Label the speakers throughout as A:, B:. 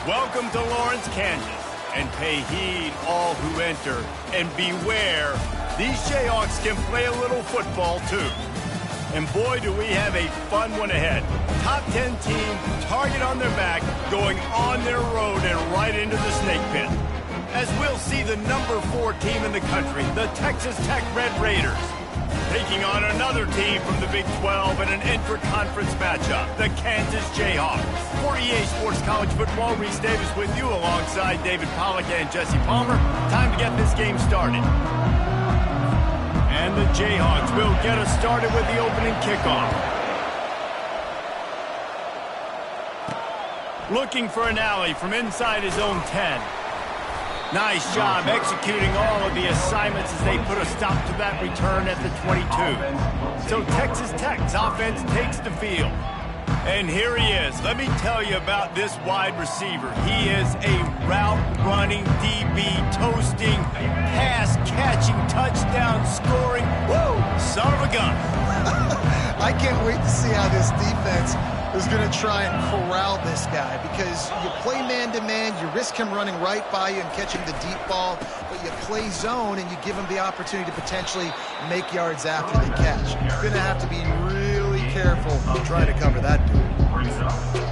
A: Welcome to Lawrence, Kansas, and pay heed all who enter, and beware, these Jayhawks can play a little football too. And boy, do we have a fun one ahead. Top 10 team, target on their back, going on their road and right into the snake pit. As we'll see the number 4 team in the country, the Texas Tech Red Raiders, taking on another team from the Big 12 in an intra-conference matchup, the Kansas Jayhawks. For EA Sports College Football, Reese Davis with you alongside David Pollack and Jesse Palmer. Time to get this game started. And the Jayhawks will get us started with the opening kickoff. Looking for an alley from inside his own 10. Nice job executing all of the assignments as they put a stop to that return at the 22. So Texas Tech's offense takes the field. And here he is. Let me tell you about this wide receiver. He is a route-running, DB, toasting, pass-catching, touchdown-scoring, woo, son of a gun.
B: I can't wait to see how this defense is going to try and corral this guy, because you play man-to-man, you risk him running right by you and catching the deep ball, but you play zone and you give him the opportunity to potentially make yards after the catch. You're going to have to be really careful trying to cover that dude.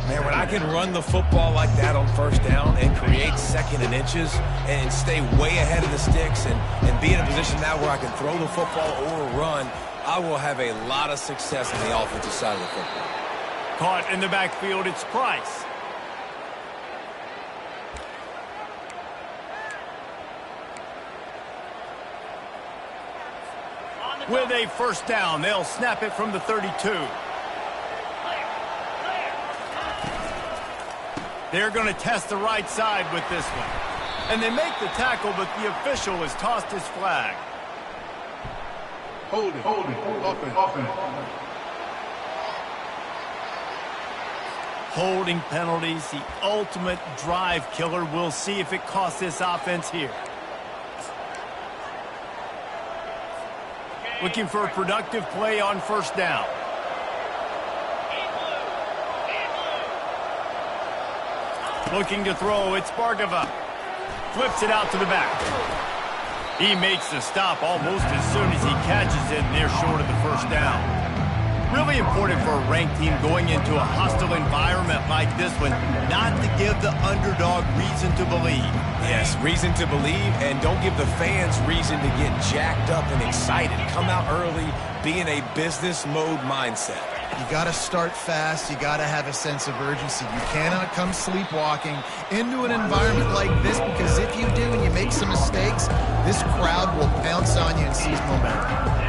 C: Man, when I can run the football like that on first down and create second and inches and stay way ahead of the sticks and be in a position now where I can throw the football or run, I will have a lot of success on the offensive side of the football.
A: Caught in the backfield, it's Price. With a first down, they'll snap it from the 32. They're going to test the right side with this one. And they make the tackle, but the official has tossed his flag.
D: Hold it. Offense.
A: Holding penalties, the ultimate drive killer. We'll see if it costs this offense here. Looking for a productive play on first down. Looking to throw, it's Bargava. Flips it out to the back. He makes the stop almost as soon as he catches it, and they're short of the first down. Really important for a ranked team going into a hostile environment like this one, not to give the underdog reason to believe.
C: Yes, reason to believe, and don't give the fans reason to get jacked up and excited. Come out early, be in a business mode mindset.
B: You got to start fast. You got to have a sense of urgency. You cannot come sleepwalking into an environment like this, because if you do and you make some mistakes, this crowd will pounce on you and seize momentum.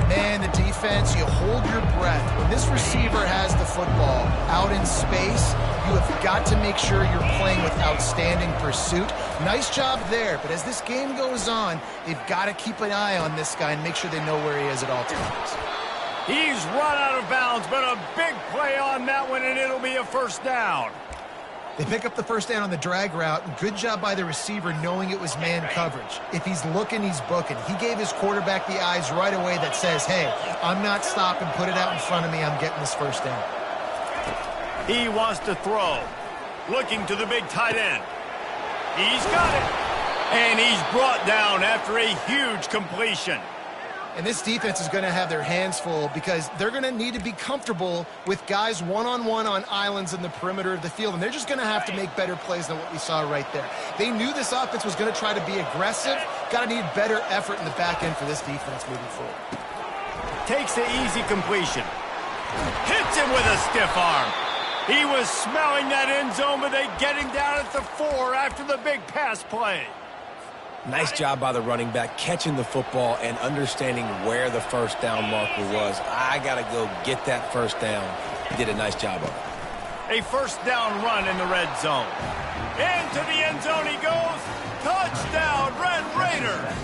B: Man, the defense, you hold your breath. When this receiver has the football out in space, you have got to make sure you're playing with outstanding pursuit. Nice job there, but as this game goes on, they've got to keep an eye on this guy and make sure they know where he is at all times.
A: He's run out of bounds, but a big play on that one, and it'll be a first down.
B: They pick up the first down on the drag route. Good job by the receiver knowing it was man coverage. If he's looking, he's booking. He gave his quarterback the eyes right away that says, hey, I'm not stopping, put it out in front of me, I'm getting this first down.
A: He wants to throw. Looking to the big tight end. He's got it. And he's brought down after a huge completion.
B: And this defense is going to have their hands full, because they're going to need to be comfortable with guys one-on-one on islands in the perimeter of the field, and they're just going to have to make better plays than what we saw right there. They knew this offense was going to try to be aggressive. Got to need better effort in the back end for this defense moving forward.
A: Takes the easy completion. Hits him with a stiff arm. He was smelling that end zone, but they get him down at the 4 after the big pass play.
C: Nice job by the running back, catching the football and understanding where the first down marker was. I got to go get that first down. He did a nice job of it.
A: A first down run in the red zone. Into the end zone he goes. Touchdown, Red Raiders.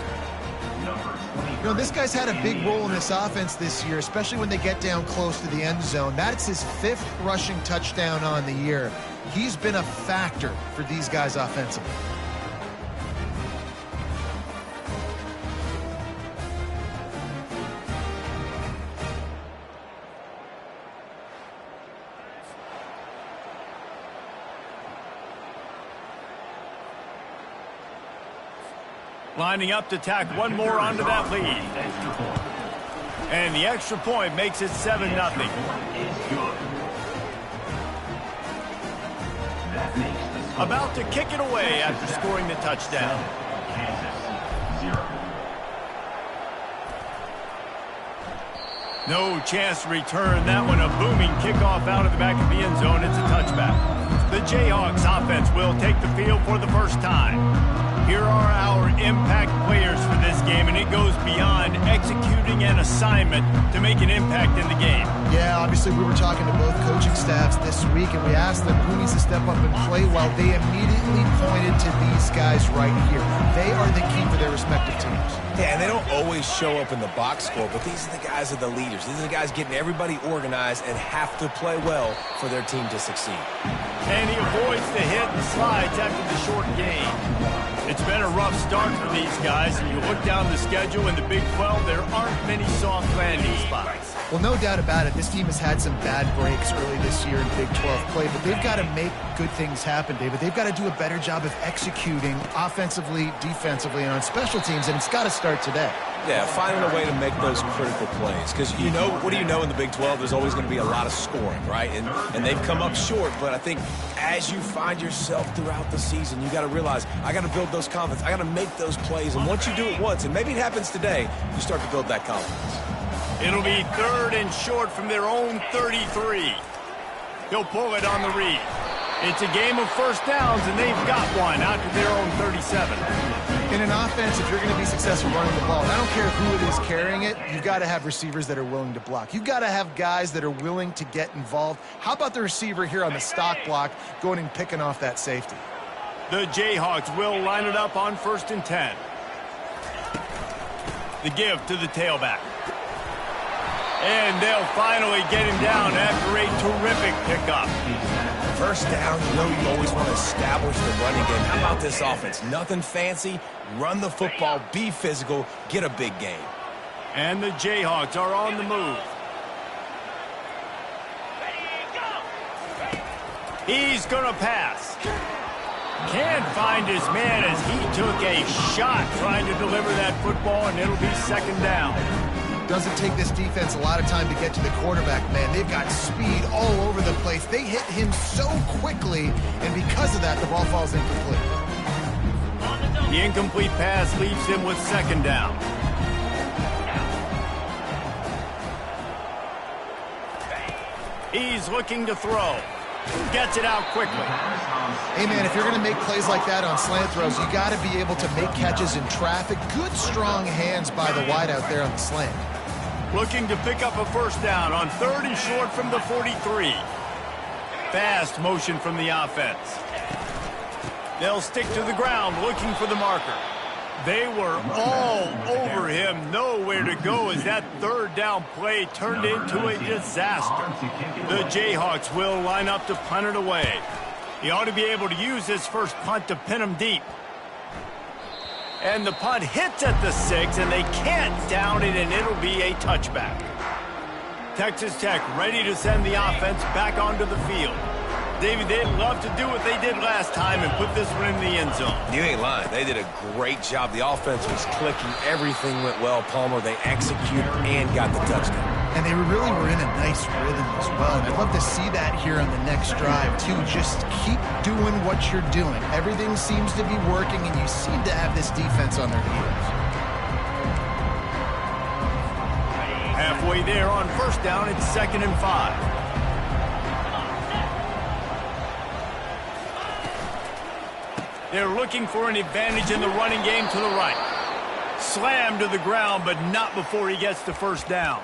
B: You know, this guy's had a big role in this offense this year, especially when they get down close to the end zone. That's his 5th rushing touchdown on the year. He's been a factor for these guys offensively.
A: Lining up to tack one more onto that lead. And the extra point makes it 7-0. About to kick it away after scoring the touchdown. No chance to return that one. A booming kickoff out of the back of the end zone. It's a touchback. The Jayhawks offense will take the field for the first time. Here are our impact players for this game, and it goes beyond executing an assignment to make an impact in the game.
B: Yeah, obviously we were talking to both coaching staffs this week, and we asked them who needs to step up and play well. They immediately pointed to these guys right here. They are the key for their respective teams.
C: Yeah, and they don't always show up in the box score, but these are the guys that are the leaders. These are the guys getting everybody organized and have to play well for their team to succeed.
A: And he avoids the hit and slides after the short gain. It's been a rough start for these guys, and you look down the schedule in the Big 12, there aren't many soft landing spots.
B: Well, no doubt about it. This team has had some bad breaks early this year in Big 12 play, but they've got to make good things happen, David. They've got to do a better job of executing offensively, defensively, and on special teams, and it's got to start today.
C: Yeah, finding a way to make those critical plays. Because, you know, what do you know in the Big 12? There's always going to be a lot of scoring, right? And they've come up short, but I think as you find yourself throughout the season, you got to realize, I got to build those confidence. I got to make those plays. And once you do it once, and maybe it happens today, you start to build that confidence.
A: It'll be 3rd and short from their own 33. He'll pull it on the read. It's a game of first downs, and they've got one out to their own 37.
B: In an offense, if you're going to be successful running the ball, I don't care who it is carrying it, you've got to have receivers that are willing to block. You've got to have guys that are willing to get involved. How about the receiver here on the stock block going and picking off that safety?
A: The Jayhawks will line it up on 1st and 10. The give to the tailback. And they'll finally get him down after a terrific pickup.
C: First down, you know you always want to establish the running game. How about this offense? Nothing fancy. Run the football, be physical, get a big gain.
A: And the Jayhawks are on the move. He's going to pass. Can't find his man as he took a shot trying to deliver that football, and it'll be 2nd down.
B: Doesn't take this defense a lot of time to get to the quarterback, man. They've got speed all over the place. They hit him so quickly, and because of that, the ball falls incomplete.
A: The incomplete pass leaves him with 2nd down. He's looking to throw. Gets it out quickly.
B: Hey, man, if you're going to make plays like that on slant throws, you got to be able to make catches in traffic. Good, strong hands by the wide out there on the slant.
A: Looking to pick up a first down on 3rd and short from the 43. Fast motion from the offense. They'll stick to the ground looking for the marker. They were all over him. Nowhere to go as that 3rd down play turned into a disaster. The Jayhawks will line up to punt it away. He ought to be able to use his first punt to pin him deep. And the punt hits at the 6, and they can't down it, and it'll be a touchback. Texas Tech ready to send the offense back onto the field. David, they'd love to do what they did last time and put this one in the end zone.
C: You ain't lying. They did a great job. The offense was clicking. Everything went well, Palmer. They executed and got the touchdown.
B: And they really were in a nice rhythm as well. And I'd love to see that here on the next drive, too. Just keep doing what you're doing. Everything seems to be working, and you seem to have this defense on their heels.
A: Halfway there on 1st down, it's 2nd and 5. They're looking for an advantage in the running game to the right. Slammed to the ground, but not before he gets the first down.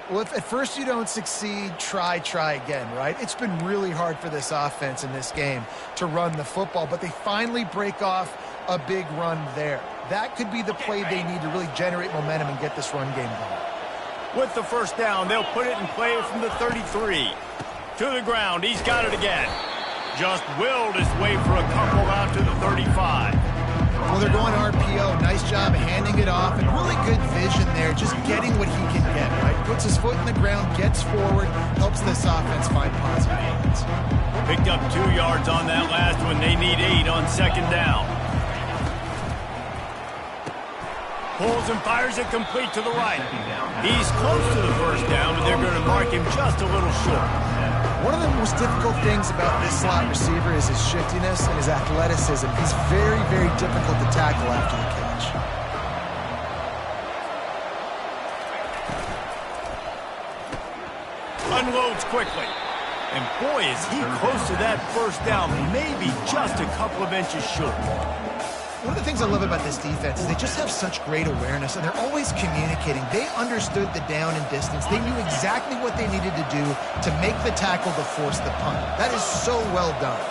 B: Well, if at first you don't succeed, try again, right? It's been really hard for this offense in this game to run the football, but they finally break off a big run there. That could be the play they need to really generate momentum and get this run game going.
A: With the first down, they'll put it in play from the 33. To the ground, he's got it again. Just willed his way for a couple out to the 35.
B: Well, they're going RPO. Nice job handing it off, and really good vision there, just getting what he can get, right? Puts his foot in the ground, gets forward, helps this offense find positive points.
A: Picked up 2 yards on that last one. They need 8 on 2nd down. Pulls and fires it complete to the right. He's close to the first down, but they're going to mark him just a little short.
B: One of the most difficult things about this slot receiver is his shiftiness and his athleticism. He's very, very difficult to tackle after the catch.
A: Unloads quickly. And boy, is he close to that first down, maybe just a couple of inches short.
B: One of the things I love about this defense is they just have such great awareness, and they're always communicating. They understood the down and distance. They knew exactly what they needed to do to make the tackle to force the punt. That is so well done.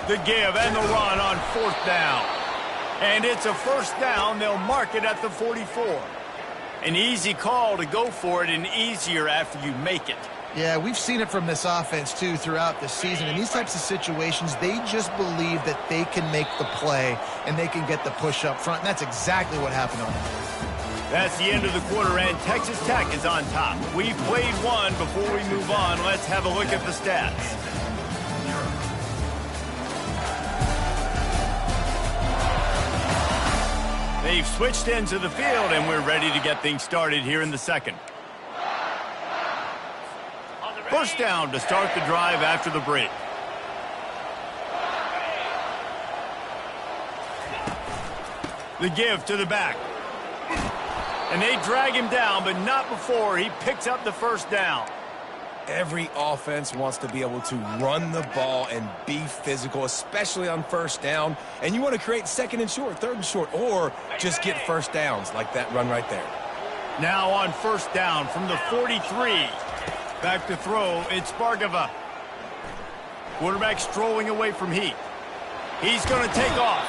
A: The give and the run on fourth down. And it's a first down. They'll mark it at the 44. An easy call to go for it, and easier after you make it.
B: Yeah, we've seen it from this offense, too, throughout the season. In these types of situations, they just believe that they can make the play and they can get the push up front, and that's exactly what happened on that.
A: That's the end of the quarter, and Texas Tech is on top. We've played one. Before we move on, let's have a look at the stats. They've switched into the field, and we're ready to get things started here in the second. First down to start the drive after the break. The give to the back. And they drag him down, but not before he picks up the first down.
C: Every offense wants to be able to run the ball and be physical, especially on first down. And you want to create second and short, third and short, or just get first downs like that run right there.
A: Now on first down from the 43. Back to throw, it's Bargava. Quarterback strolling away from Heath. He's going to take off.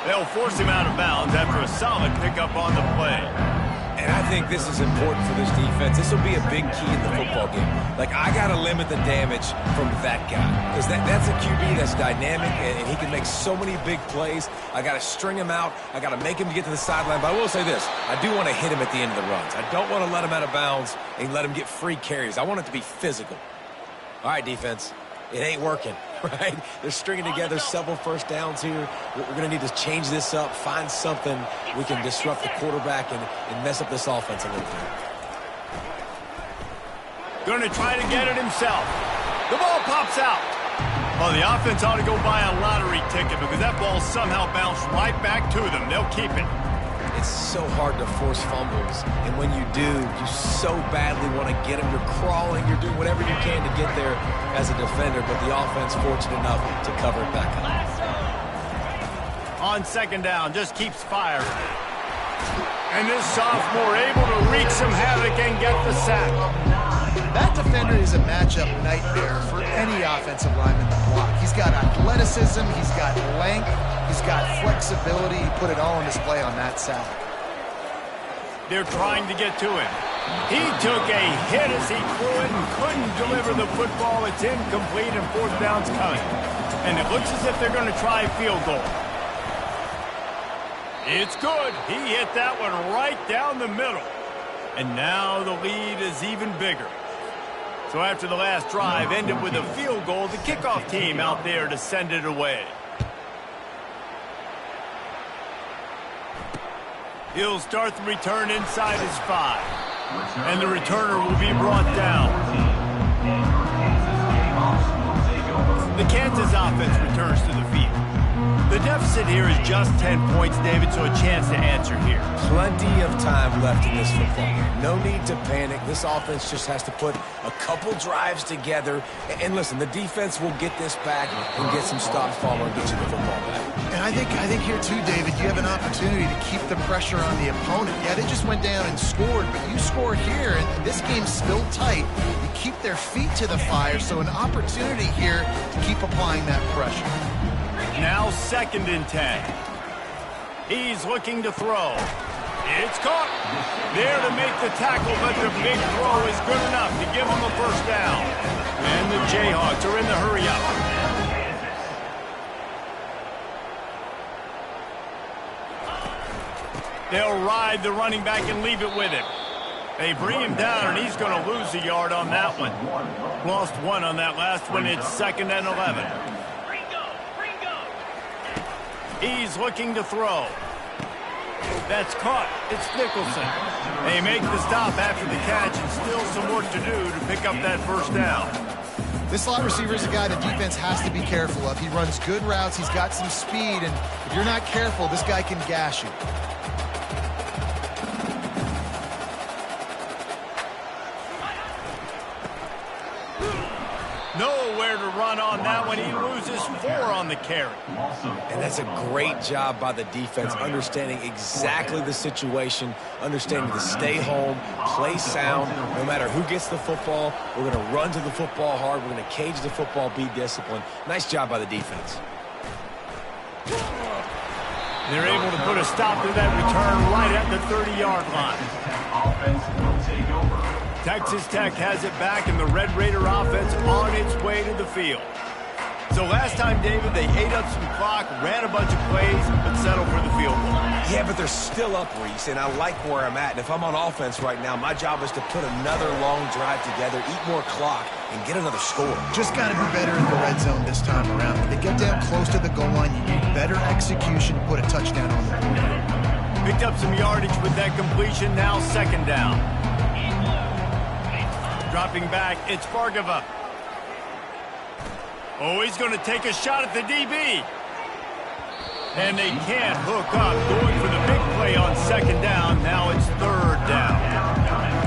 A: They'll force him out of bounds after a solid pickup on the play.
C: And I think this is important for this defense. This will be a big key in the football game. Like, I got to limit the damage from that guy. Because that's a QB that's dynamic, and he can make so many big plays. I got to string him out. I got to make him get to the sideline. But I will say this. I do want to hit him at the end of the runs. I don't want to let him out of bounds and let him get free carries. I want it to be physical. All right, defense. It ain't working, right? They're stringing together several first downs here. We're going to need to change this up, find something we can disrupt the quarterback and mess up this offense a little bit.
A: Going to try to get it himself. The ball pops out. Well, the offense ought to go buy a lottery ticket because that ball somehow bounced right back to them. They'll keep it.
C: It's so hard to force fumbles, and when you do, you so badly want to get them. You're crawling, you're doing whatever you can to get there as a defender, but the offense fortunate enough to cover it back up.
A: On second down, just keeps firing. And this sophomore able to wreak some havoc and get the sack.
B: That defender is a matchup nightmare for any offensive lineman to block. He's got athleticism, he's got length, he's got flexibility. He put it all on display on that sack.
A: They're trying to get to him. He took a hit as he threw it and couldn't deliver the football. It's incomplete and fourth down's coming. And it looks as if they're going to try a field goal. It's good. He hit that one right down the middle. And now the lead is even bigger. So after the last drive ended with a field goal, the kickoff team out there to send it away. He'll start the return inside his 5. And the returner will be brought down. The Kansas offense returns to the field. The deficit here is just 10 points, David, so a chance to answer here.
C: Plenty of time left in this football game. No need to panic. This offense just has to put a couple drives together. And listen, the defense will get this back and get some stops following and get you the football back.
B: And I think here too, David, you have an opportunity to keep the pressure on the opponent. Yeah, they just went down and scored, but you score here, and this game's still tight. You keep their feet to the fire, so an opportunity here to keep applying that pressure.
A: Now 2nd and 10. He's looking to throw. It's caught. There to make the tackle, but the big throw is good enough to give him a first down. And the Jayhawks are in the hurry-up. They'll ride the running back and leave it with him. They bring him down, and he's going to lose a yard on that one. Lost 1 on that last one. It's 2nd and 11. He's looking to throw. That's caught. It's Nicholson. They make the stop after the catch, and still some work to do to pick up that first down.
B: This slot receiver is a guy the defense has to be careful of. He runs good routes. He's got some speed, and if you're not careful, this guy can gash you.
A: Nowhere to run on that one. He loses 4 on the carry.
C: And that's a great job by the defense, understanding exactly the situation, understanding to stay home, play sound. No matter who gets the football, we're going to run to the football hard. We're going to cage the football, be disciplined. Nice job by the defense.
A: They're able to put a stop to that return right at the 30-yard line.
D: Offense will take over.
A: Texas Tech has it back, and the Red Raider offense on its way to the field. So last time, David, they ate up some clock, ran a bunch of plays, but settled for the field goal.
C: Yeah, but they're still up, Reese, and I like where I'm at. And if I'm on offense right now, my job is to put another long drive together, eat more clock, and get another score.
B: Just got to be better in the red zone this time around. When they get down close to the goal line, you need better execution, put a touchdown on the board.
A: Picked up some yardage with that completion, now second down. Dropping back, it's Bargava. Oh, he's going to take a shot at the DB. And they can't hook up, going for the big play on second down. Now it's third down.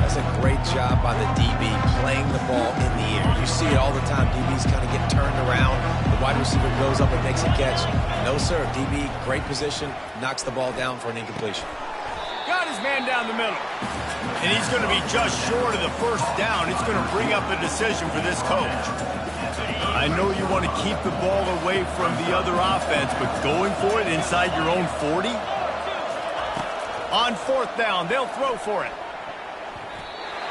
C: That's a great job by the DB, playing the ball in the air. You see it all the time. DBs kind of get turned around. The wide receiver goes up and makes a catch. No, sir. DB, great position, knocks the ball down for an incompletion.
A: Got his man down the middle. And he's going to be just short of the first down. It's going to bring up a decision for this coach. I know you want to keep the ball away from the other offense, but going for it inside your own 40? On fourth down, they'll throw for it.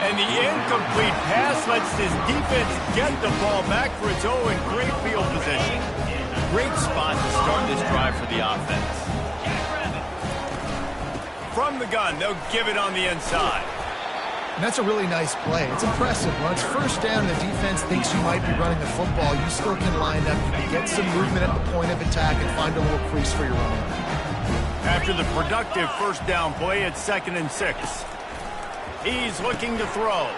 A: And the incomplete pass lets this defense get the ball back for its own great field position. Great spot to start this drive for the offense. From the gun, they'll give it on the inside.
B: And that's a really nice play. It's impressive. When it's first down and the defense thinks you might be running the football, you still can line up, you can get some movement at the point of attack and find a little crease for your running.
A: After the productive first down play, it's 2nd and 6. He's looking to throw.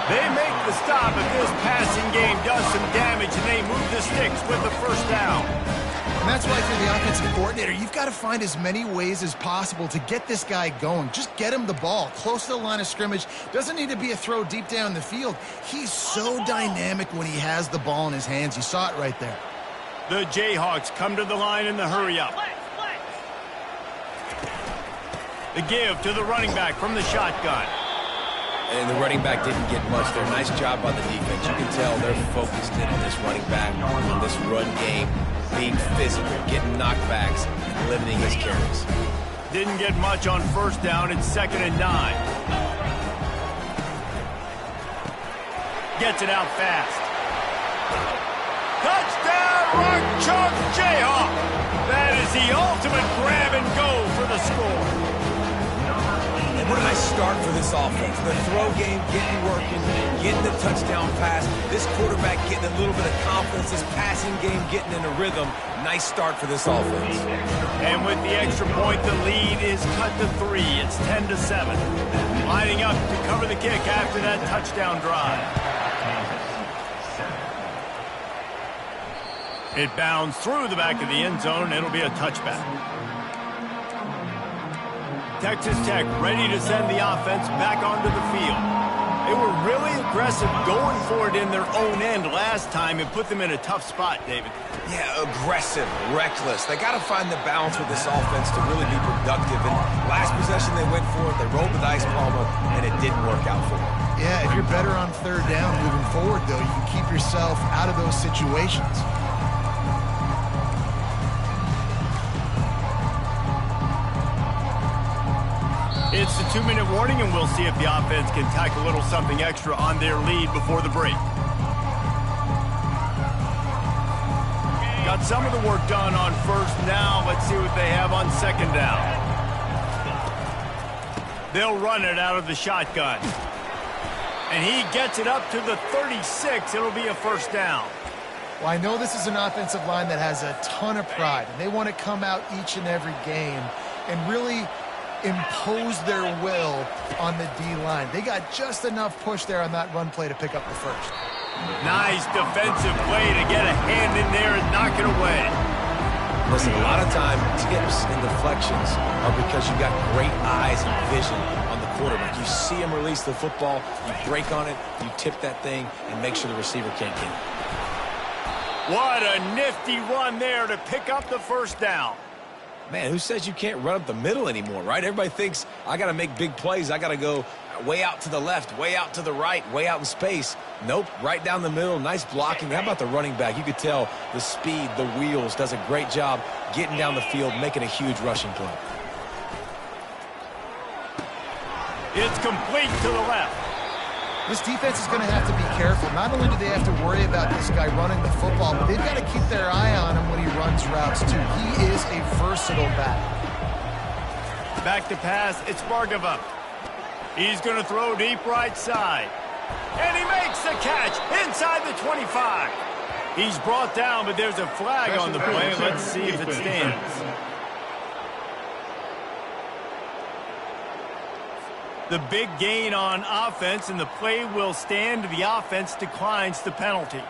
A: They make the stop, but this passing game does some damage, and they move the sticks with the first down.
B: And that's why for the offensive coordinator, you've got to find as many ways as possible to get this guy going. Just get him the ball close to the line of scrimmage. Doesn't need to be a throw deep down the field. He's so dynamic when he has the ball in his hands. You saw it right there.
A: The Jayhawks come to the line in the hurry-up. The give to the running back from the shotgun.
C: And the running back didn't get much there. Nice job by the defense. You can tell they're focused in on this running back, on this run game, being physical, getting knockbacks, and limiting his carries.
A: Didn't get much on first down. It's 2nd and 9. Gets it out fast. Touchdown, Rock Chalk Jayhawk. That is the ultimate grab and go for the score.
C: And what a nice start for this offense. The throw game getting working, getting the touchdown pass. This quarterback getting a little bit of confidence. This passing game getting in a rhythm. Nice start for this offense.
A: And with the extra point, the lead is cut to 3. It's 10-7. Lining up to cover the kick after that touchdown drive. It bounds through the back of the end zone. It'll be a touchback. Texas Tech ready to send the offense back onto the field. They were really aggressive going for it in their own end last time and put them in a tough spot, David.
C: Yeah, aggressive, reckless. They got to find the balance with this offense to really be productive. And last possession they went for it, they rolled the dice, Palmer, and it didn't work out for them.
B: Yeah, if you're better on third down moving forward, though, you can keep yourself out of those situations.
A: It's the 2-minute warning, and we'll see if the offense can tack a little something extra on their lead before the break. Got some of the work done on first. Now let's see what they have on second down. They'll run it out of the shotgun. And he gets it up to the 36. It'll be a first down.
B: Well, I know this is an offensive line that has a ton of pride, and they want to come out each and every game and really impose their will on the D-line. They got just enough push there on that run play to pick up the first.
A: Nice defensive play to get a hand in there and knock it away.
C: Listen, a lot of time, tips and deflections are because you got great eyes and vision on the quarterback. You see him release the football, you break on it, you tip that thing, and make sure the receiver can't get it.
A: What a nifty run there to pick up the first down.
C: Man, who says you can't run up the middle anymore, right? Everybody thinks, I got to make big plays. I got to go way out to the left, way out to the right, way out in space. Nope, right down the middle. Nice blocking. How about the running back? You could tell the speed, the wheels, does a great job getting down the field, making a huge rushing play.
A: It's complete to the left.
B: This defense is going to have to be careful. Not only do they have to worry about this guy running the football, but they've got to keep their eye on him when he runs routes, too. He is a versatile back.
A: Back to pass, it's Bargava. He's going to throw deep right side. And he makes the catch inside the 25. He's brought down, but there's a flag on the play. Let's see if it stands. The big gain on offense, and the play will stand. The offense declines the penalty.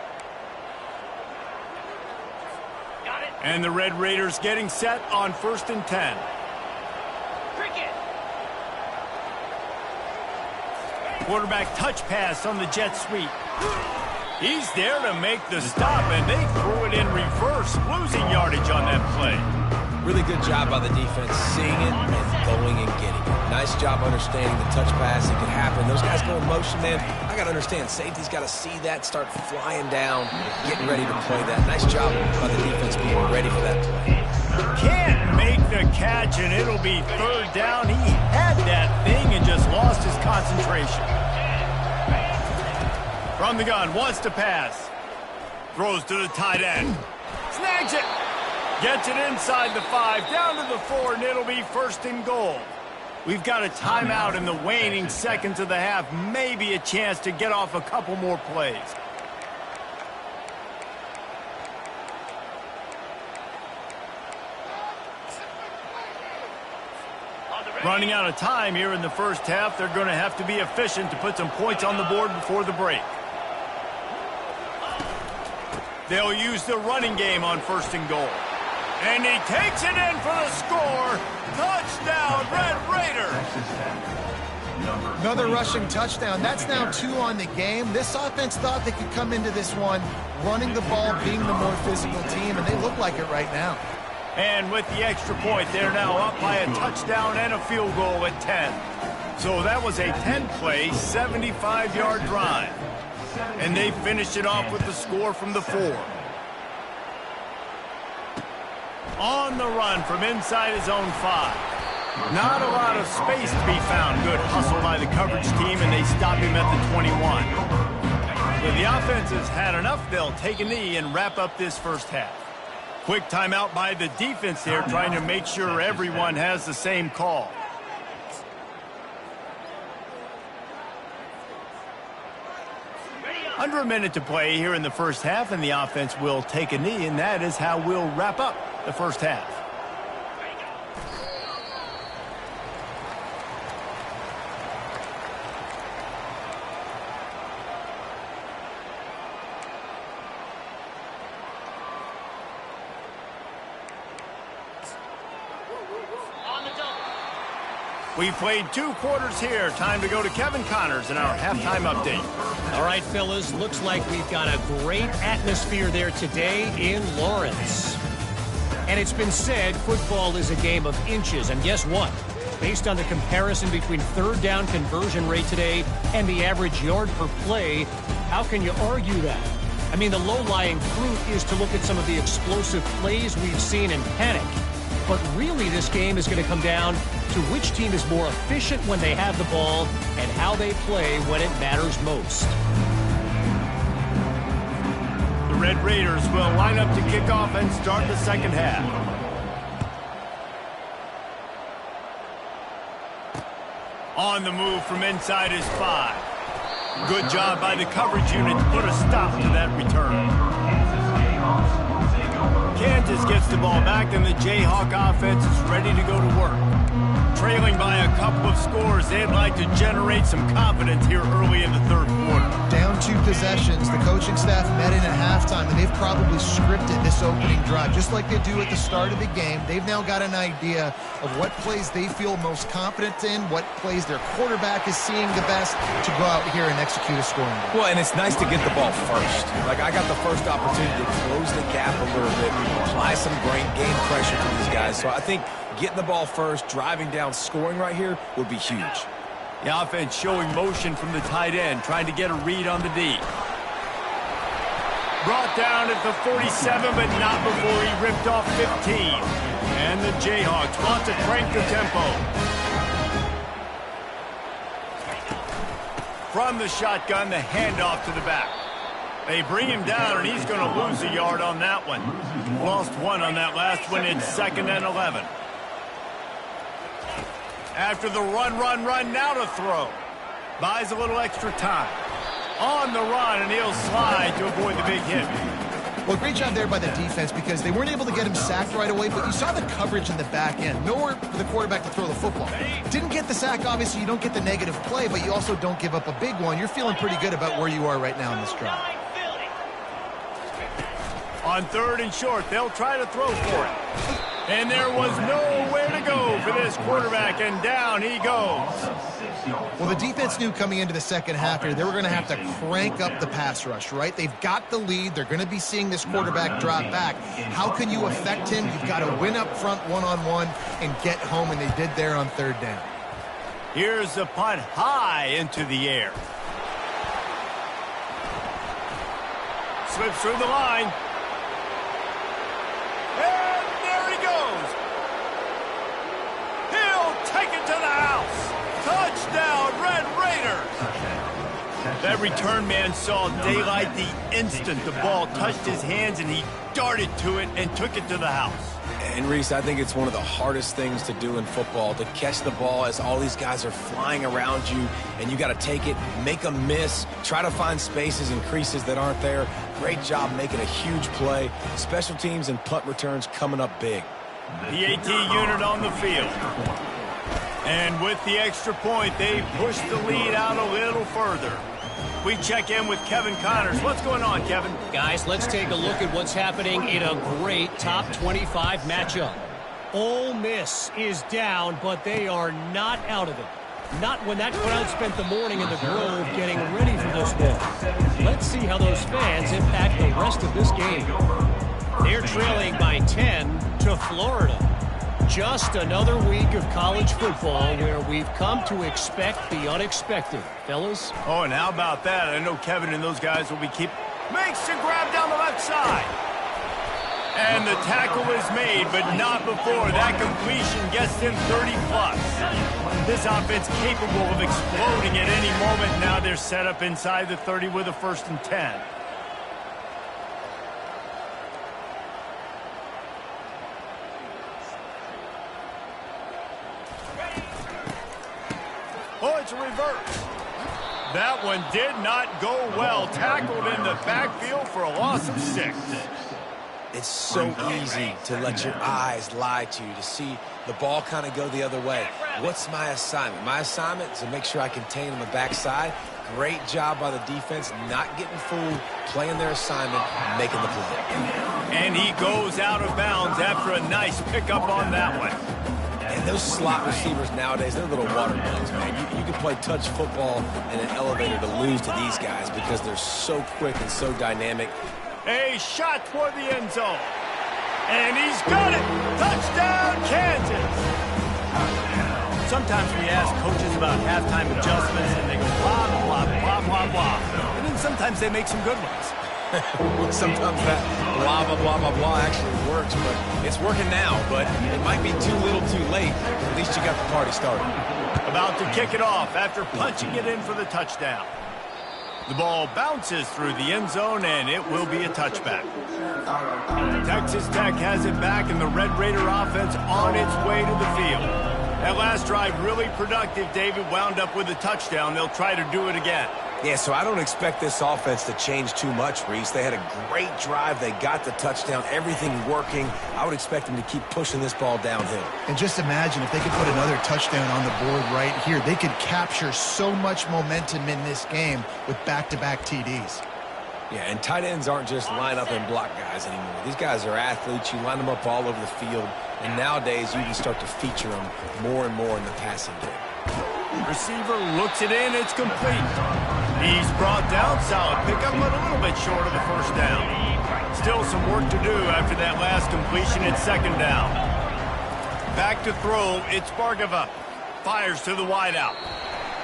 A: Got it. And the Red Raiders getting set on 1st and 10. Cricket. Quarterback touch pass on the jet sweep. He's there to make the stop, and they threw it in reverse, losing yardage on that play.
C: Really good job by the defense, seeing it and going and getting it. Nice job understanding the touch pass. It can happen. Those guys go in motion, man. I got to understand, safety's got to see that, start flying down, getting ready to play that. Nice job by the defense being ready for that play.
A: Can't make the catch, and it'll be 3rd down. He had that thing and just lost his concentration. From the gun, wants to pass. Throws to the tight end. Snags it. Gets it inside the 5, down to the 4, and it'll be 1st and goal. We've got a timeout in the waning seconds of the half. Maybe a chance to get off a couple more plays. Running out of time here in the first half. They're going to have to be efficient to put some points on the board before the break. They'll use the running game on 1st and goal. And he takes it in for the score. Touchdown, Red Raiders.
B: Another rushing touchdown. That's now 2 on the game. This offense thought they could come into this one running the ball, being the more physical team, and they look like it right now.
A: And with the extra point, they're now up by a touchdown and a field goal at 10. So that was a 10-play, 75-yard drive. And they finished it off with the score from the 4. On the run from inside his own 5. Not a lot of space to be found. Good hustle by the coverage team, and they stop him at the 21. But the offense has had enough. They'll take a knee and wrap up this first half. Quick timeout by the defense there, trying to make sure everyone has the same call. Under a minute to play here in the first half, and the offense will take a knee, and that is how we'll wrap up the first half. We played 2 quarters here. Time to go to Kevin Connors in our halftime update.
E: All right, fellas, looks like we've got a great atmosphere there today in Lawrence. And it's been said football is a game of inches. And guess what? Based on the comparison between 3rd down conversion rate today and the average yard per play, how can you argue that? I mean, the low-lying fruit is to look at some of the explosive plays we've seen in panic. But really, this game is going to come down to which team is more efficient when they have the ball and how they play when it matters most.
A: The Red Raiders will line up to kick off and start the second half. On the move from inside his 5. Good job by the coverage unit to put a stop to that return. Kansas gets the ball back, and the Jayhawk offense is ready to go to work. Trailing by a couple of scores, they'd like to generate some confidence here early in the third quarter.
B: Down 2 possessions, the coaching staff met in at halftime, and they've probably scripted this opening drive. Just like they do at the start of the game, they've now got an idea of what plays they feel most confident in, what plays their quarterback is seeing the best to go out here and execute a scoring drive.
C: Well, and it's nice to get the ball first. Like, I got the first opportunity to close the gap a little bit, apply some game pressure to these guys. So I think getting the ball first, driving down, scoring right here would be huge.
A: The offense showing motion from the tight end, trying to get a read on the D. Brought down at the 47, but not before he ripped off 15. And the Jayhawks want to crank the tempo. From the shotgun, the handoff to the back. They bring him down, and he's going to lose a yard on that one. Lost 1 on that last one. It's 2nd and 11. After the run, now to throw. Buys a little extra time. On the run, and he'll slide to avoid the big hit.
B: Well, great job there by the defense because they weren't able to get him sacked right away, but you saw the coverage in the back end. Nowhere for the quarterback to throw the football. Didn't get the sack, obviously. You don't get the negative play, but you also don't give up a big one. You're feeling pretty good about where you are right now in this drive.
A: On 3rd and short, they'll try to throw for it. And there was nowhere to go for this quarterback, and down he goes.
B: Well, the defense knew coming into the second half here they were going to have to crank up the pass rush, right? They've got the lead. They're going to be seeing this quarterback drop back. How can you affect him? You've got to win up front one-on-one and get home, and they did there on 3rd down.
A: Here's the punt high into the air. Slips through the line. Take it to the house. Touchdown, Red Raiders. That return man saw daylight the instant the ball touched his hands, and he darted to it and took it to the house.
C: And Reese, I think it's one of the hardest things to do in football, to catch the ball as all these guys are flying around you, and you got to take it, make them miss, try to find spaces and creases that aren't there. Great job making a huge play. Special teams and punt returns coming up big.
A: The AT unit on the field. And with the extra point, they push the lead out a little further. We check in with Kevin Connors. What's going on, Kevin?
E: Guys, let's take a look at what's happening in a great top 25 matchup. Ole Miss is down, but they are not out of it. Not when that crowd spent the morning in the Grove getting ready for this one. Let's see how those fans impact the rest of this game. They're trailing by 10 to Florida. Just another week of college football where we've come to expect the unexpected. Fellas?
A: Oh, and how about that? I know Kevin and those guys will be makes the grab down the left side. And the tackle is made, but not before that completion gets him 30-plus. This offense capable of exploding at any moment. Now they're set up inside the 30 with a 1st and 10. Oh, it's a reverse. That one did not go well. Tackled in the backfield for a loss of 6.
C: It's so easy to let your eyes lie to you, to see the ball kind of go the other way. What's my assignment? My assignment is to make sure I contain on the backside. Great job by the defense, not getting fooled, playing their assignment, making the play.
A: And he goes out of bounds after a nice pickup on that one.
C: And those slot receivers nowadays, they're little water bugs, man. You can play touch football in an elevator to lose to these guys because they're so quick and so dynamic.
A: A shot toward the end zone. And he's got it. Touchdown, Kansas. Sometimes we ask coaches about halftime adjustments, and they go blah, blah, blah, blah, blah. And then sometimes they make some good ones.
C: Sometimes that blah, blah, blah, blah, blah actually works, but it's working now. But it might be too little too late. At least you got the party started.
A: About to kick it off after punching it in for the touchdown. The ball bounces through the end zone, and it will be a touchback. Texas Tech has it back, and the Red Raider offense on its way to the field. That last drive really productive. David wound up with a touchdown. They'll try to do it again.
C: Yeah, so I don't expect this offense to change too much, Reese. They had a great drive. They got the touchdown, everything working. I would expect them to keep pushing this ball downhill.
B: And just imagine if they could put another touchdown on the board right here. They could capture so much momentum in this game with back-to-back TDs.
C: Yeah, and tight ends aren't just line up and block guys anymore. These guys are athletes. You line them up all over the field. And nowadays, you can start to feature them more and more in the passing game.
A: Receiver looks it in. It's complete. He's brought down. Solid pickup, but a little bit short of the first down. Still some work to do after that last completion at second down. Back to throw. It's Bargava. Fires to the wideout.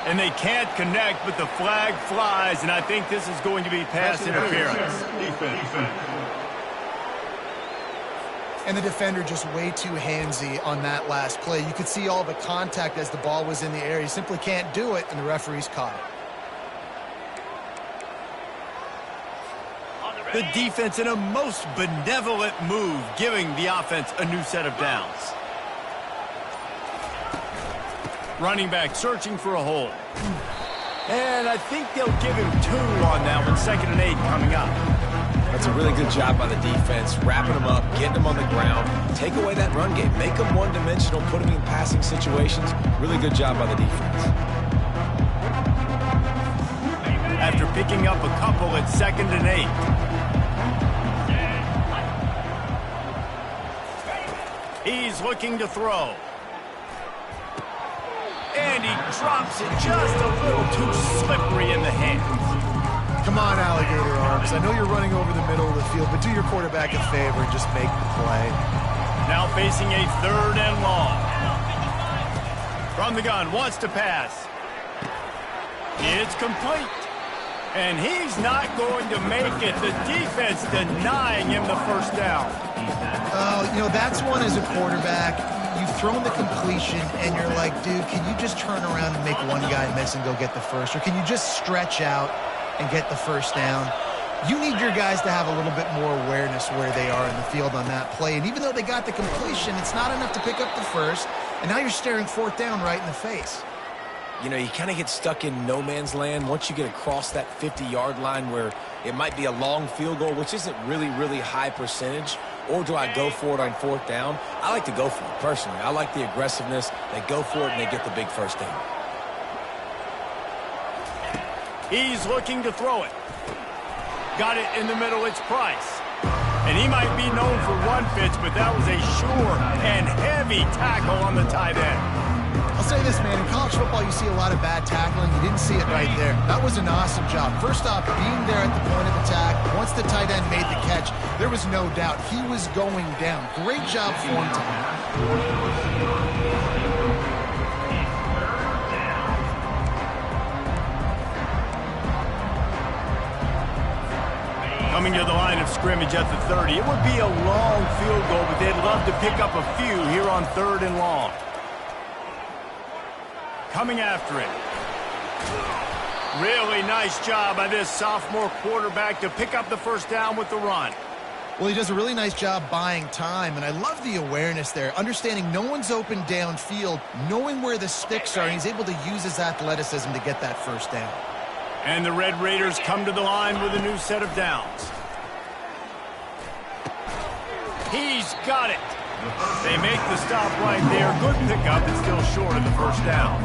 A: And they can't connect, but the flag flies, and I think this is going to be pass interference.
B: And the defender just way too handsy on that last play. You could see all the contact as the ball was in the air. He simply can't do it, and the referee's caught it.
A: The defense in a most benevolent move, giving the offense a new set of downs. Running back searching for a hole. And I think they'll give him 2 on that one. 2nd and 8 coming up.
C: That's a really good job by the defense, wrapping them up, getting them on the ground. Take away that run game. Make them one-dimensional, put them in passing situations. Really good job by the defense.
A: After picking up a couple at 2nd and 8. He's looking to throw. And he drops it just a little too slippery in the hands.
B: Come on, alligator arms. I know you're running over the middle of the field, but do your quarterback a favor and just make the play.
A: Now facing a 3rd and long. From the gun, wants to pass. It's complete. And he's not going to make it. The defense denying him the first down.
B: You know, that's one as a quarterback. You've thrown the completion, and you're like, dude, can you just turn around and make one guy miss and go get the first? Or can you just stretch out and get the first down? You need your guys to have a little bit more awareness where they are in the field on that play. And even though they got the completion, it's not enough to pick up the first. And now you're staring 4th down right in the face.
C: You know, you kind of get stuck in no man's land once you get across that 50-yard line where it might be a long field goal, which isn't really, really high percentage. Or do I go for it on 4th down? I like to go for it, personally. I like the aggressiveness. They go for it, and they get the big first down.
A: He's looking to throw it. Got it in the middle. It's Price. And he might be known for run fits, but that was a sure and heavy tackle on the tight end.
B: I'll say this, man. In college football, you see a lot of bad tackling. You didn't see it right there. That was an awesome job. First off, being there at the point of attack. Once the tight end made the catch, there was no doubt he was going down. Great job for him tonight.
A: Coming to the line of scrimmage at the 30. It would be a long field goal, but they'd love to pick up a few here on 3rd and long. Coming after it. Really nice job by this sophomore quarterback to pick up the first down with the run.
B: Well, he does a really nice job buying time, and I love the awareness there, understanding no one's open downfield, knowing where the sticks are, and he's able to use his athleticism to get that first down.
A: And the Red Raiders come to the line with a new set of downs. He's got it. They make the stop right there. Good pickup, but still short of the first down.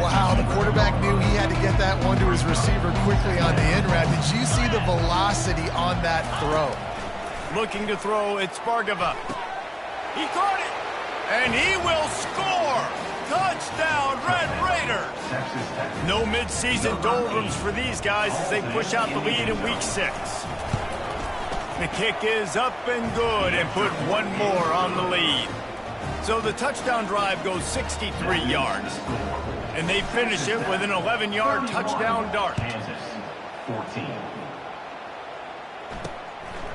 B: Wow, the quarterback knew he had to get that one to his receiver quickly on the in route. Did you see the velocity on that throw?
A: Looking to throw, it's Bargava. He caught it, and he will score. Touchdown, Red Raiders. No midseason doldrums for these guys as they push out the lead in Week 6. The kick is up and good and put one more on the lead. So the touchdown drive goes 63 yards. And they finish it with an 11-yard touchdown dart.
D: 14.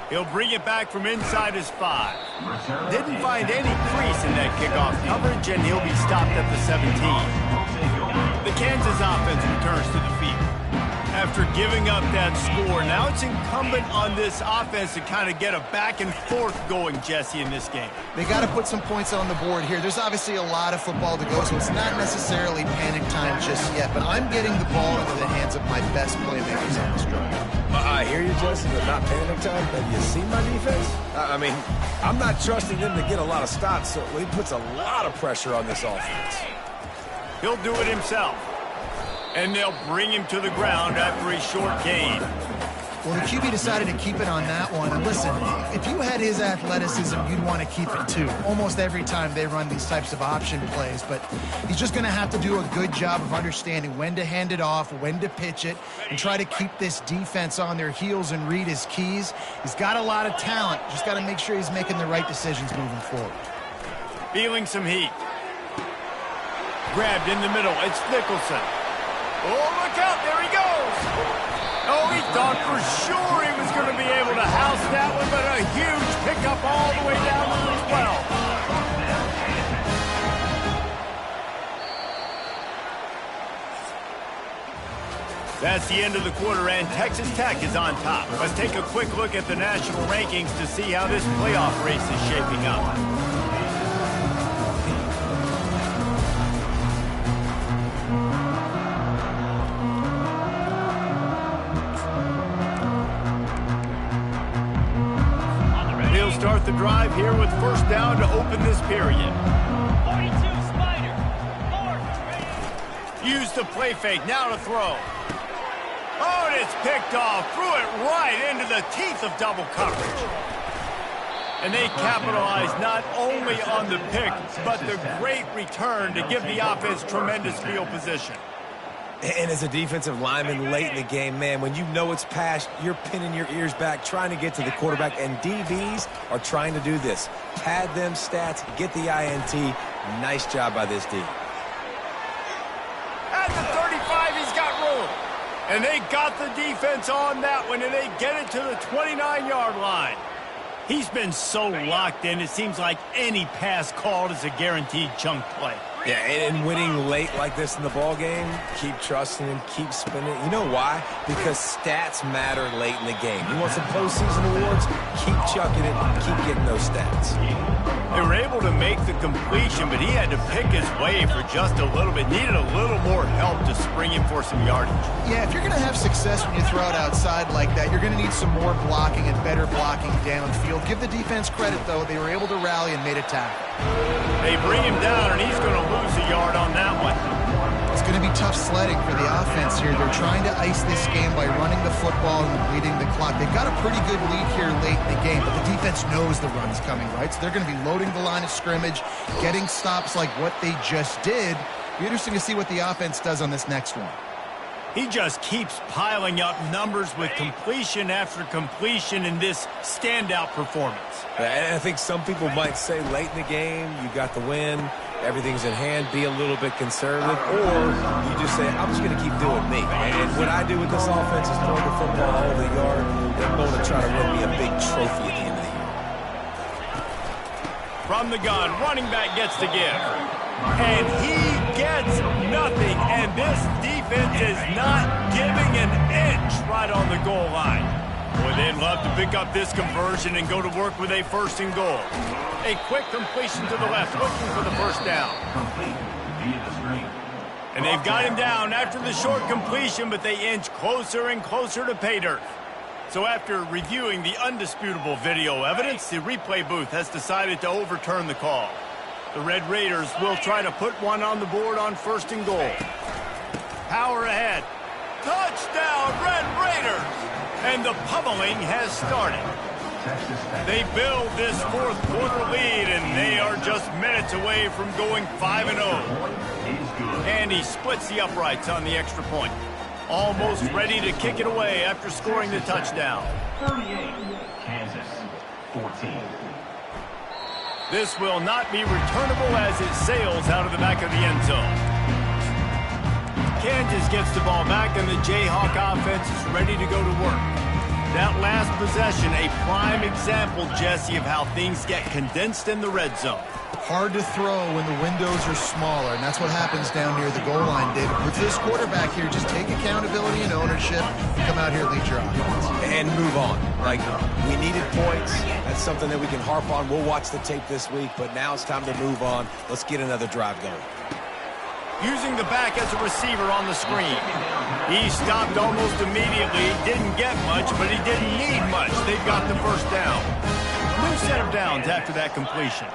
A: He'll bring it back from inside his 5. Didn't find any crease in that kickoff coverage, and he'll be stopped at the 17. The Kansas offense returns to the field. after giving up that score. Now it's incumbent on this offense to kind of get a back and forth going, Jesse, in this game.
B: They got to put some points on the board here. There's obviously a lot of football to go, so it's not necessarily panic time just yet, but I'm getting the ball into the hands of my best playmakers on this drive.
C: I hear you, Jesse, but not panic time. Have you seen my defense? I mean, I'm not trusting them to get a lot of stops, so he puts a lot of pressure on this offense.
A: He'll do it himself. And they'll bring him to the ground after a short gain.
B: Well, the QB decided to keep it on that one. And listen, if you had his athleticism, you'd want to keep it too. Almost every time they run these types of option plays. But he's just going to have to do a good job of understanding when to hand it off, when to pitch it, and try to keep this defense on their heels and read his keys. He's got a lot of talent. Just got to make sure he's making the right decisions moving forward.
A: Feeling some heat. Grabbed in the middle. It's Nicholson. Oh, look out. There he goes. Oh, he thought for sure he was going to be able to house that one, but a huge pickup all the way down to the 12. That's the end of the quarter, and Texas Tech is on top. Let's take a quick look at the national rankings to see how this playoff race is shaping up. Start the drive here with first down to open this period.
F: 42 Spider. 4.
A: Use the play fake. Now to throw. Oh, and it's picked off. Threw it right into the teeth of double coverage. And they capitalized not only on the pick, but the great return to give the offense tremendous field position.
C: And as a defensive lineman late in the game, man, when you know it's passed, you're pinning your ears back, trying to get to the quarterback, and DBs are trying to do this. Pad them stats, get the INT. Nice job by this D.
A: At the 35, he's got room. And they got the defense on that one, and they get it to the 29-yard line. He's been so locked in, it seems like any pass called is a guaranteed chunk play.
C: Yeah, and winning late like this in the ball game, keep trusting him, keep spinning. You know why? Because stats matter late in the game. You want some postseason awards? Keep chucking it, keep getting those stats.
A: They were able to make the completion, but he had to pick his way for just a little bit. Needed a little more help to spring him for some yardage.
B: Yeah, if you're going to have success when you throw it outside like that, you're going to need some more blocking and better blocking downfield. Give the defense credit, though. They were able to rally and made a tackle.
A: They bring him down, and he's going to lose a yard on that one.
B: It's going to be tough sledding for the offense here. They're trying to ice this game by running the football and bleeding the clock. They've got a pretty good lead here late in the game, but the defense knows the run's coming, right? So they're going to be loading the line of scrimmage, getting stops like what they just did. It'll be interesting to see what the offense does on this next one.
A: He just keeps piling up numbers with completion after completion in this standout performance.
C: And I think some people might say late in the game, you got the win, everything's in hand, be a little bit conservative, or you just say, I'm just going to keep doing me. And what I do with this offense is throw the football all over the yard. They're going to try to win me a big trophy at the end of the year.
A: From the gun, running back gets to give. And he gets nothing. And this defense is not giving an inch right on the goal line. Boy, they'd love to pick up this conversion and go to work with a first and goal. A quick completion to the left, looking for the first down. And they've got him down after the short completion, but they inch closer and closer to pay dirt. So after reviewing the undisputable video evidence, the replay booth has decided to overturn the call. The Red Raiders will try to put one on the board on first and goal. Power ahead. Touchdown, Red Raiders! And the pummeling has started. They build this fourth quarter lead, and they are just minutes away from going 5-0. And he splits the uprights on the extra point. Almost ready to kick it away after scoring the touchdown.
D: 38, Kansas, 14.
A: This will not be returnable as it sails out of the back of the end zone. Kansas gets the ball back, and the Jayhawk offense is ready to go to work. That last possession, a prime example, Jesse, of how things get condensed in the red zone.
B: Hard to throw when the windows are smaller, and that's what happens down near the goal line, David. With this quarterback here, just take accountability and ownership, come out here, lead your offense.
C: And move on. Like, we needed points. That's something that we can harp on. We'll watch the tape this week, but now it's time to move on. Let's get another drive going.
A: Using the back as a receiver on the screen. He stopped almost immediately. Didn't get much, but he didn't need much. They've got the first down. New set of downs after that completion.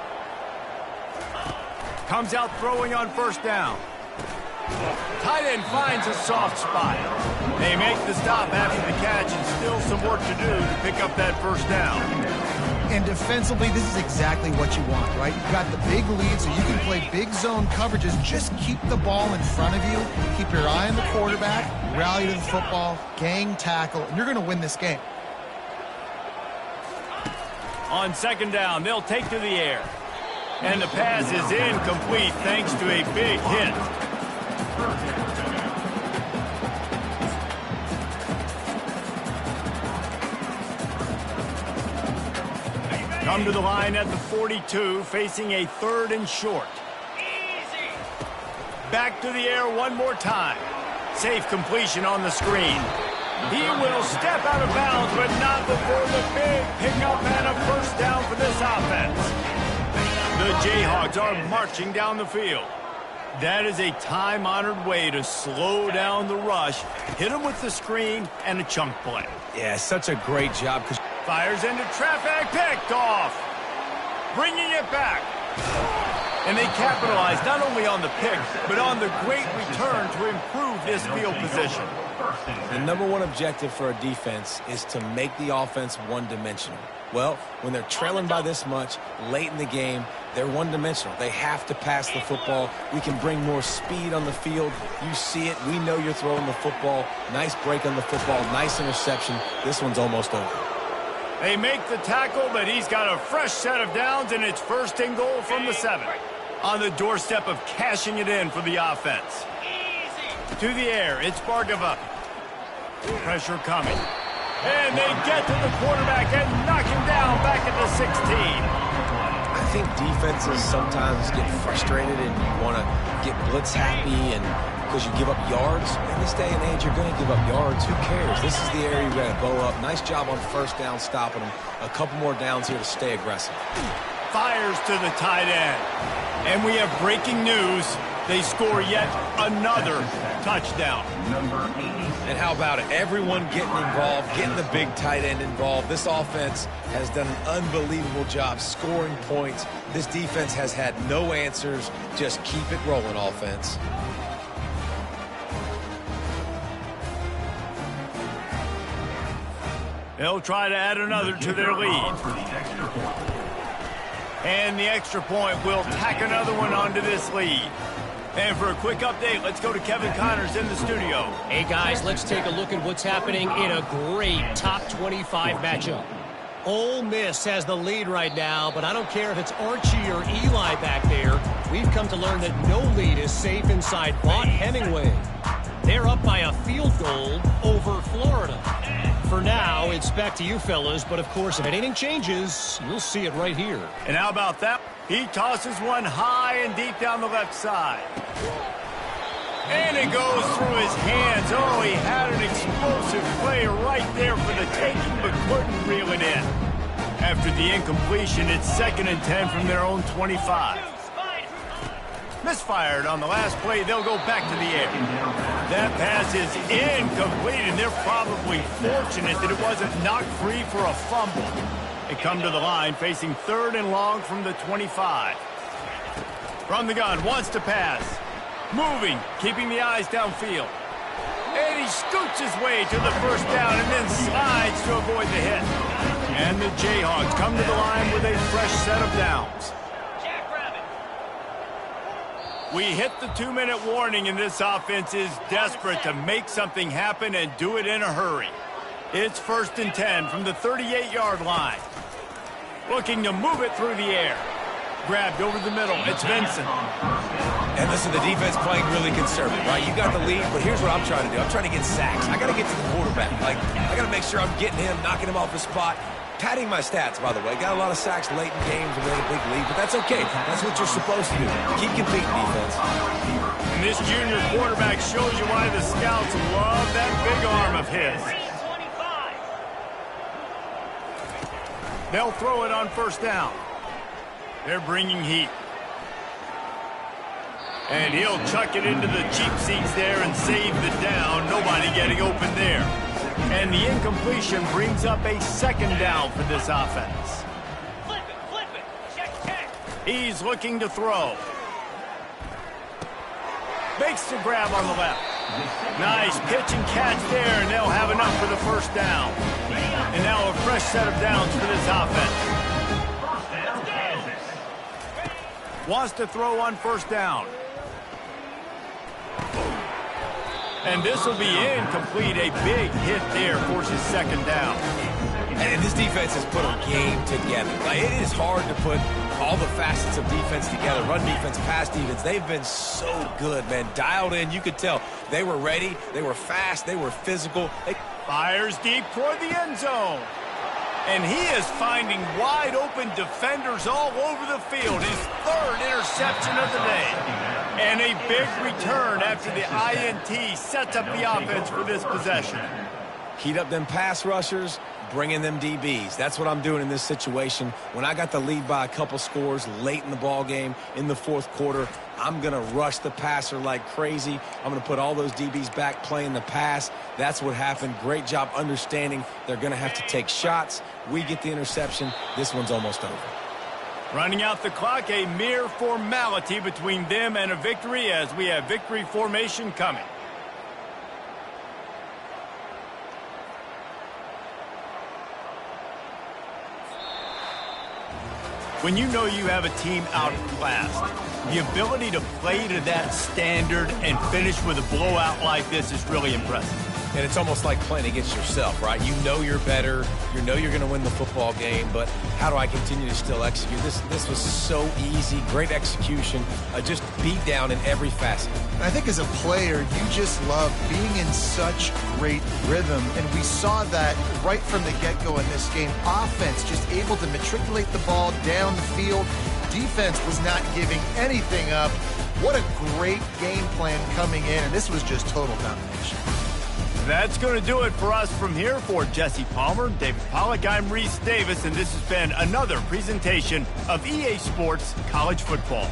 A: Comes out throwing on first down. Tight end finds a soft spot. They make the stop after the catch, and still some work to do to pick up that first down.
B: And defensively, this is exactly what you want, right? You've got the big lead, so you can play big zone coverages. Just keep the ball in front of you. Keep your eye on the quarterback. Rally to the football. Gang tackle. And you're going to win this game.
A: On second down, they'll take to the air. And the pass is incomplete thanks to a big hit. Come to the line at the 42, facing a 3rd and short. Back to the air one more time. Safe completion on the screen. He will step out of bounds, but not before the big pickup and a first down for this offense. The Jayhawks are marching down the field. That is a time-honored way to slow down the rush, hit them with the screen, and a chunk play.
C: Yeah, such a great job.
A: Fires into traffic, picked off. Bringing it back. And they capitalize not only on the pick, but on the great return to improve this field position.
C: The number one objective for a defense is to make the offense one-dimensional. Well, when they're trailing by this much late in the game, they're one-dimensional. They have to pass the football. We can bring more speed on the field. You see it. We know you're throwing the football. Nice break on the football. Nice interception. This one's almost over.
A: They make the tackle, but he's got a fresh set of downs, and it's 1st and goal from the 7. On the doorstep of cashing it in for the offense. To the air, it's Bargava. Pressure coming. And they get to the quarterback and knock him down back at the 16.
C: I think defenses sometimes get frustrated and you want to get blitz happy and because you give up yards. In this day and age, you're going to give up yards. Who cares? This is the area you got to bow up. Nice job on first down stopping them. A couple more downs here to stay aggressive.
A: Fires to the tight end. And we have breaking news. They score yet another touchdown.
C: And how about it? Everyone getting involved, getting the big tight end involved. This offense has done an unbelievable job scoring points. This defense has had no answers. Just keep it rolling, offense.
A: They'll try to add another to their lead. And the extra point will tack another one onto this lead. And for a quick update, let's go to Kevin Connors in the studio.
E: Hey, guys, let's take a look at what's happening in a great top 25 matchup. Ole Miss has the lead right now, but I don't care if it's Archie or Eli back there. We've come to learn that no lead is safe inside Vaught Hemingway. They're up by a field goal over Florida. For now, it's back to you fellas, but of course, if anything changes, you'll see it right here.
A: And how about that? He tosses one high and deep down the left side. And it goes through his hands. Oh, he had an explosive play right there for the taking, but couldn't reel it in. After the incompletion, it's 2nd and 10 from their own 25. Misfired on the last play. They'll go back to the air. That pass is incomplete, and they're probably fortunate that it wasn't knocked free for a fumble. They come to the line, facing 3rd and long from the 25. From the gun, wants to pass. Moving, keeping the eyes downfield. And he scoots his way to the first down and then slides to avoid the hit. And the Jayhawks come to the line with a fresh set of downs. We hit the 2-minute warning, and this offense is desperate to make something happen and do it in a hurry. It's 1st and 10 from the 38-yard line. Looking to move it through the air. Grabbed over the middle. It's Vincent.
C: And listen, the defense playing really conservative, right? You got the lead, but here's what I'm trying to do. I'm trying to get sacks. I got to get to the quarterback. I got to make sure I'm getting him, knocking him off his spot. padding my stats, by the way. Got a lot of sacks late in games and we had a big lead, but that's okay. That's what you're supposed to do. Keep competing, defense.
A: And this junior quarterback shows you why the scouts love that big arm of his.
F: 25.
A: They'll throw it on first down. They're bringing heat. And he'll chuck it into the cheap seats there and save the down. Nobody getting open there. And the incompletion brings up a second down for this offense.
F: Flip it. Check.
A: He's looking to throw. Makes the grab on the left. Nice pitch and catch there, and they'll have enough for the first down. And now a fresh set of downs for this offense. Wants to throw on first down. And this will be incomplete. A big hit there forces second down.
C: And this defense has put a game together. Like, it is hard to put all the facets of defense together. Run defense, pass defense. They've been so good, man. Dialed in. You could tell they were ready. They were fast. They were physical.
A: Fires deep toward the end zone. And he is finding wide open defenders all over the field. His third interception of the day. And a big return after the INT sets up the offense for this possession.
C: Heat up them pass rushers, bring in them DBs. That's what I'm doing in this situation. When I got the lead by a couple scores late in the ball game, in the fourth quarter, I'm going to rush the passer like crazy. I'm going to put all those DBs back playing the pass. That's what happened. Great job understanding they're going to have to take shots. We get the interception. This one's almost over.
A: Running out the clock, a mere formality between them and a victory as we have victory formation coming. When you know you have a team outclassed, the ability to play to that standard and finish with a blowout like this is really impressive.
C: And it's almost like playing against yourself, right? You know you're better. You know you're going to win the football game, but how do I continue to still execute? This was so easy. Great execution. Just beat down in every facet.
B: And I think as a player, you just love being in such great rhythm. And we saw that right from the get-go in this game. Offense just able to matriculate the ball down the field. Defense was not giving anything up. What a great game plan coming in. And this was just total domination.
A: That's going to do it for us from here. For Jesse Palmer, David Pollack, I'm Reese Davis, and this has been another presentation of EA Sports College Football.